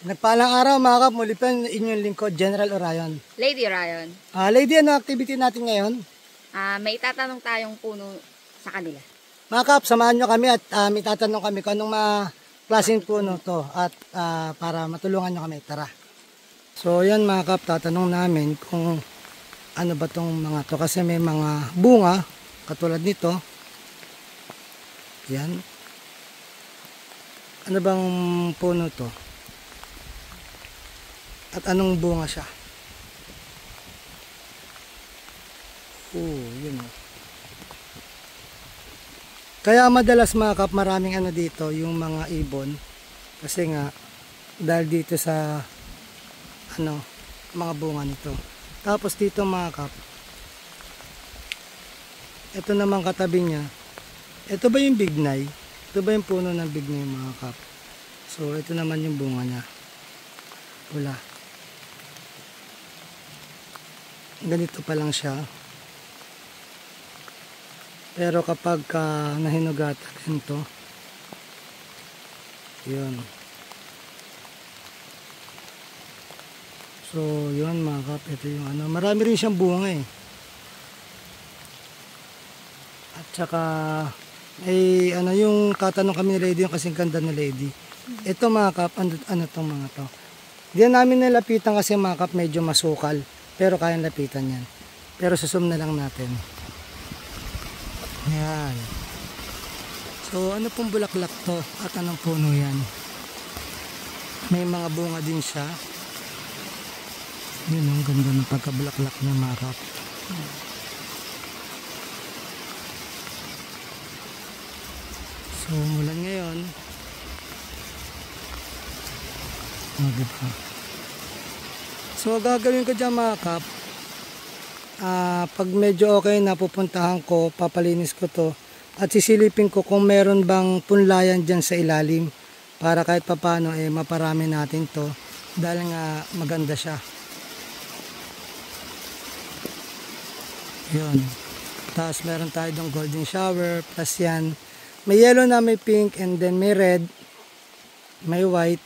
Nagpaalang araw mga kap, muli pa inyong lingkod, General Orion. Lady Orion. Lady, ano activity natin ngayon? May itatanong tayong puno sa kanila. Mga kap, samahan nyo kami at may tatanong kami kung anong mga klaseng puno to at para matulungan nyo kami. Tara. So yan mga kap, tatanong namin kung ano ba tong mga to kasi may mga bunga katulad nito. Yan. Ano bang puno to? At anong bunga siya? Yun o. Kaya madalas mga kap, maraming ano dito, yung mga ibon. Kasi nga, dahil dito sa ano, mga bunga nito. Tapos dito mga kap, ito naman katabi niya. Ito ba yung bignay? Ito ba yung puno ng bignay mga kap? So ito naman yung bunga niya. Pula. Ganito pa lang siya. Pero kapag nahinugatan ito, yun. So yun mga kap, ito yung ano, marami rin siyang bunga eh. At saka ay ano yung tatanong kami ni Lady, yung kasing ganda ni Lady. Ito mga kap, ano tong mga to? Diyan namin nilapitan kasi mga kap, medyo masukal. Pero kayang lapitan yan. Pero susum na lang natin. Yan. So ano pong bulaklak to? At anong puno yan? May mga bunga din siya. Yun ang ganda ng pagkabulaklak niya mga kap. So mulan ngayon. Diba? So gagawin ko dyan mga kap, pag medyo okay na, pupuntahan ko, papalinis ko to at sisilipin ko kung meron bang punlayan dyan sa ilalim para kahit papano maparami natin to dahil nga maganda siya. Yun. Tapos meron tayo dong golden shower plus yan. May yellow na, may pink, and then may red, may white.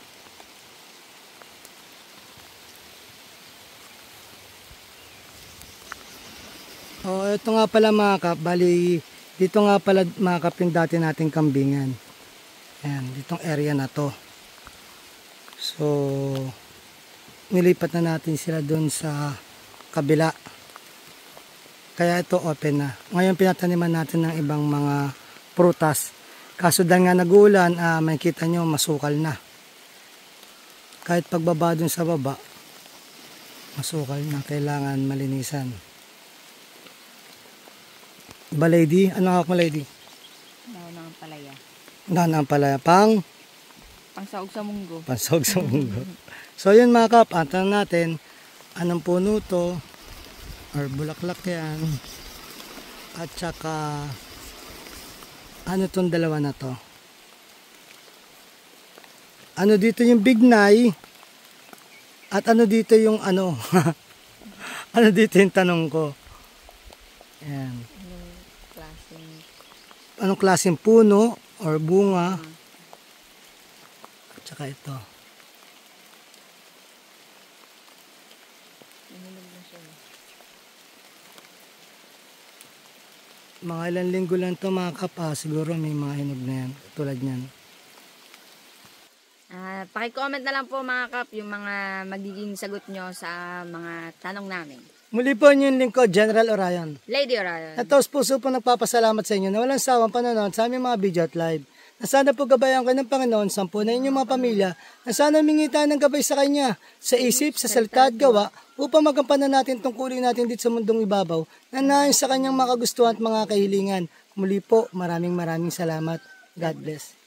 Ito nga pala mga kap, bali dito nga pala mga kap yung dati nating kambingan. Ayan, ditong area na to. So nilipat na natin sila dun sa kabila. Kaya ito open na. Ngayon pinataniman natin ng ibang mga prutas. Kaso dahil nga nag-uulan, makikita nyo masukal na. Kahit pagbaba dun sa baba, masukal na, kailangan malinisan. Ba Lady? Ano hawak mo Lady? Dahon ng palaya. Dahon ng palaya. Pangsahog sa munggo. Pangsahog sa munggo. So yun mga kap, tanong natin, anong puno to? Or bulaklak yan? At saka, ano tong dalawa na to? Ano dito yung bignay? At ano dito yung ano? Ano dito yung tanong ko? Yan. Anong klaseng puno or bunga? At saka ito. Mga ilang linggo lang ito mga kap, siguro may mga hinog na yan. Tulad yan. Paki-comment na lang po mga kap yung mga magiging sagot nyo sa mga tanong namin. Muli po yung lingkod, General Orion. Lady Orion. At taos puso po nagpapasalamat sa inyo na walang sawang panonood sa aming mga video at live. Na sana po gabayan kayo ng Panginoon, sampu na inyong mga pamilya, na sana humingi tayo ng gabay sa Kanya, sa isip, sa salita at gawa, upang magampanan natin tungkulin natin dito sa mundong ibabaw, na naayon sa Kanyang mga kagustuhan at mga kahilingan. Muli po, maraming salamat. God bless.